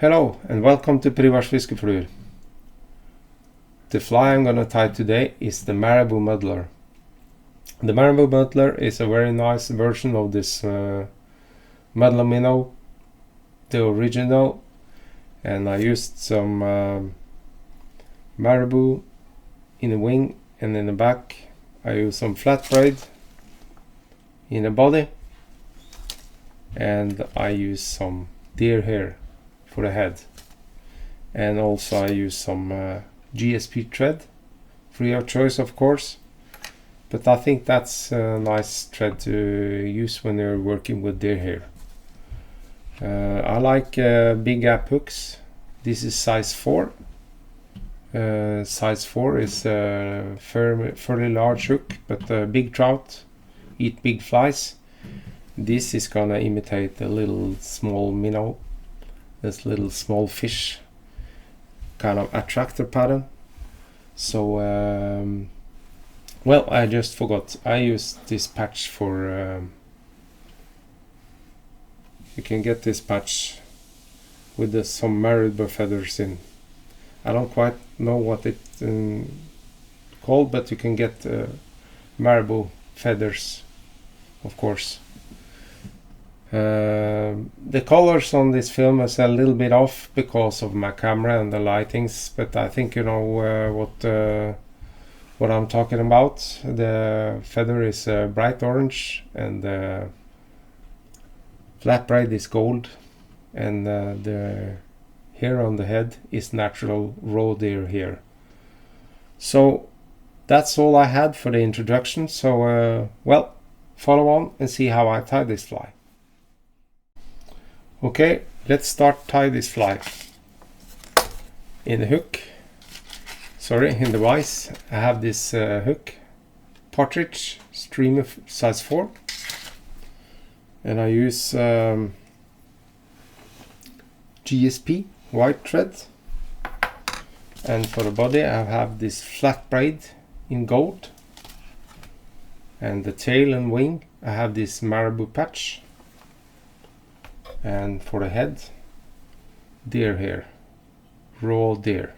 Hello and welcome to Privars Fiskefluer. The fly I'm gonna tie today is the Marabou Muddler. The Marabou Muddler is a very nice version of this muddler minnow, the original, and I used some marabou in the wing and in the back. I used some flat braid in the body, and I used some deer hair for the head, and also I use some GSP thread, free of choice of course, but I think that's a nice thread to use when you're working with deer hair. I like big gap hooks. This is size 4. Size 4 is a fairly large hook, but big trout eat big flies. This is gonna imitate a little small minnow, this little small fish kind of attractor pattern. So well, I just forgot, I used this patch for you can get this patch with some marabou feathers in. I don't quite know what it's called, but you can get marabou feathers, of course. The colors on this film is a little bit off because of my camera and the lightings, but I think you know what I'm talking about. The feather is bright orange, and the flat braid is gold, and the hair on the head is natural raw deer hair. So that's all I had for the introduction. So well, follow on and see how I tie this fly. Okay, let's start tie this fly. In the hook, in the vise, I have this hook, partridge, streamer size 4, and I use GSP white thread, and for the body I have this flat braid in gold, and the tail and wing I have this marabou patch, and for the head, deer hair, raw deer.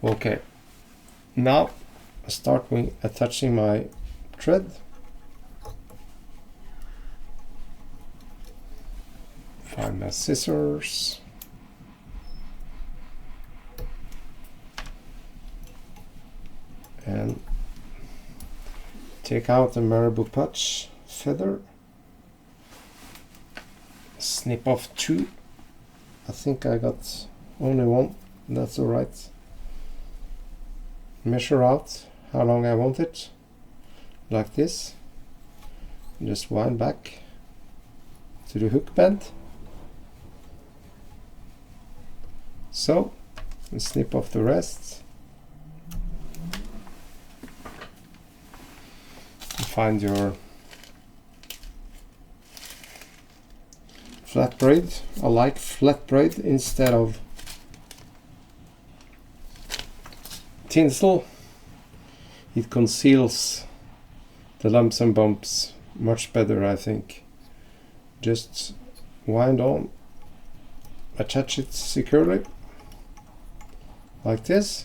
Okay, now I start with attaching my thread. Find my scissors. And take out the marabou patch feather. Snip off 2. I think I got only 1. That's alright. Measure out how long I want it, like this. Just wind back to the hook bend. So, and snip off the rest. And find your flat braid. I like flat braid instead of tinsel. It conceals the lumps and bumps much better, I think. Just wind on, attach it securely like this,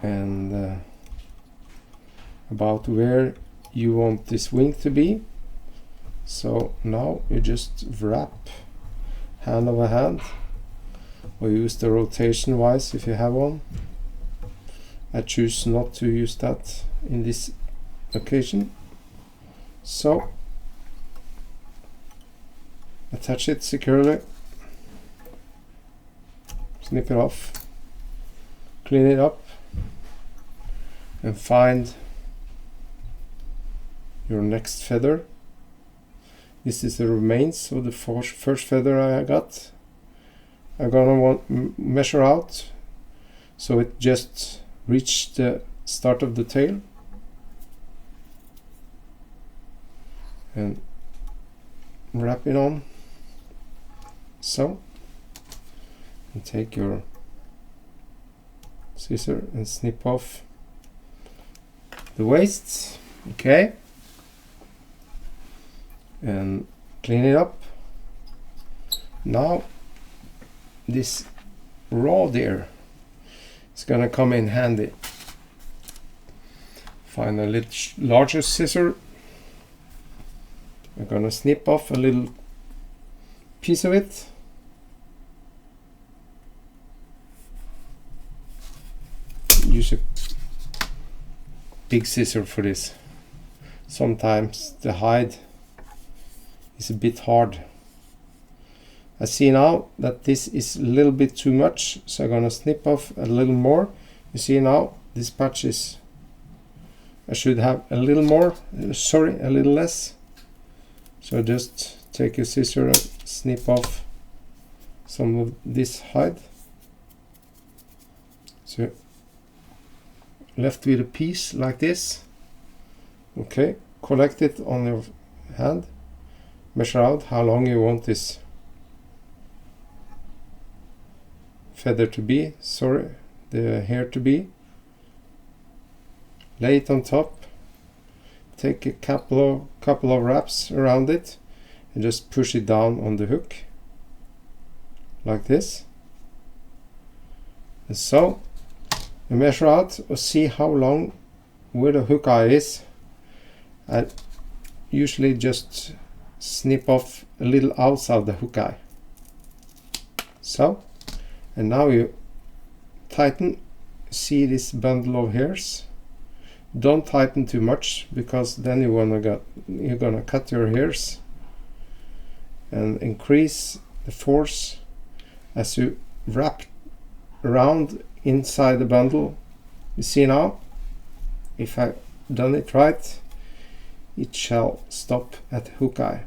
and about where you want this wing to be. So now you just wrap hand over hand, or use the rotation vise if you have one. I choose not to use that in this occasion. So attach it securely, snip it off, clean it up, and find your next feather. This is the remains of the first feather I got. I'm gonna measure out so it just reached the start of the tail, and wrap it on so, and take your scissor and snip off the waist. Okay, and clean it up, Now this rod here is gonna come in handy. Find a little larger scissor. We're gonna snip off a little piece of it. Use a big scissor for this. Sometimes the hide is a bit hard. I see now that this is a little bit too much, so I'm gonna snip off a little more. You see now this patch is, I should have a little more, sorry, a little less. So just take a scissor and snip off some of this hide. So left with a piece like this. Okay, collect it on your hand. Measure out how long you want this feather to be, sorry, the hair to be. Lay it on top. Take a couple of wraps around it and just push it down on the hook like this. And so you measure out or see how long where the hook eye is. I usually just snip off a little outside the hook eye. So, and now you tighten. See this bundle of hairs? Don't tighten too much, because then you're gonna cut your hairs. And increase the force as you wrap around inside the bundle. You see now, if I've done it right, it shall stop at hook eye.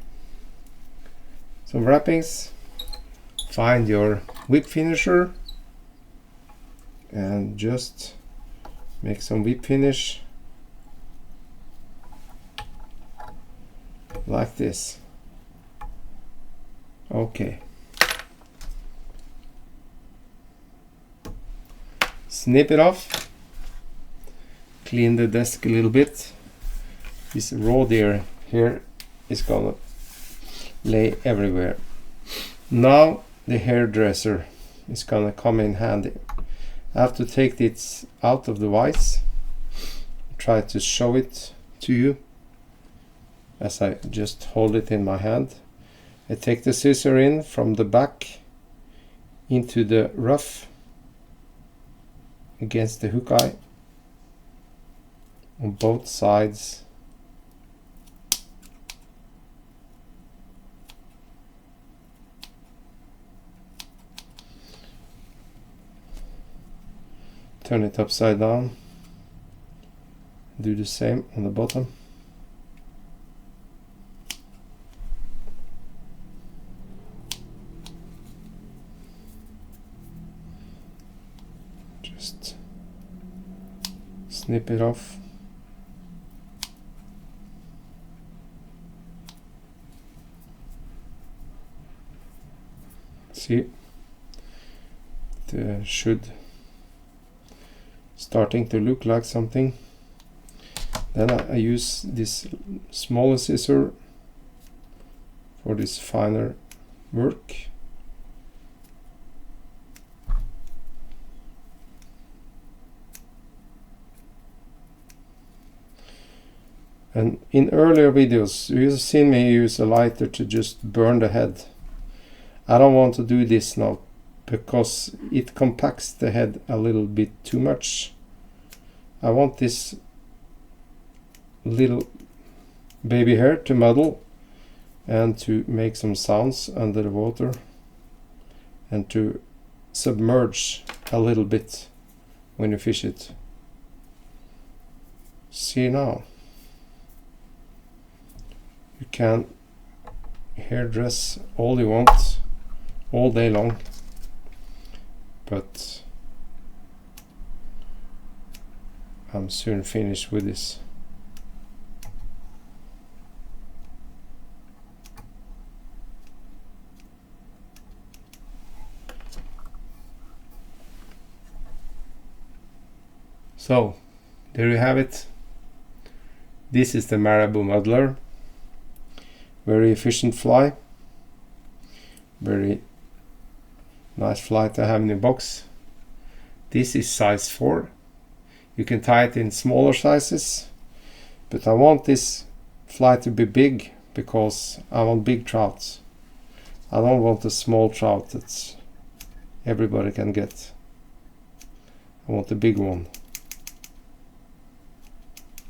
Some wrappings. Find your whip finisher and just make some whip finish like this. Okay. Snip it off. Clean the desk a little bit. This raw deer here is gonna lay everywhere. Now the hairdresser is gonna come in handy. I have to take this out of the vise. Try to show it to you as I just hold it in my hand. I take the scissor in from the back into the ruff against the hook eye on both sides. Turn it upside down. Do the same on the bottom. Just snip it off. See, it should starting to look like something. Then I use this smaller scissor for this finer work. And in earlier videos you've seen me use a lighter to just burn the head. I don't want to do this now because it compacts the head a little bit too much. I want this little baby hair to muddle and to make some sounds under the water and to submerge a little bit when you fish it. See now, you can hairdress all you want all day long, but I'm soon finished with this. So there you have it. This is the Marabou Muddler. Very efficient fly. Very nice fly to have in your box. This is size 4. You can tie it in smaller sizes, but I want this fly to be big because I want big trouts. I don't want a small trout that everybody can get. I want a big one.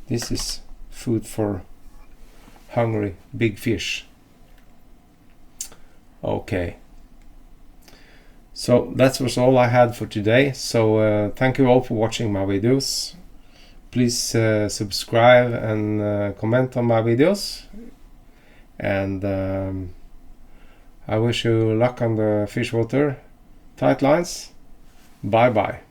This is food for hungry big fish. Okay. So that was all I had for today. So thank you all for watching my videos. Please subscribe and comment on my videos. And I wish you luck on the fish water tight lines. Bye bye.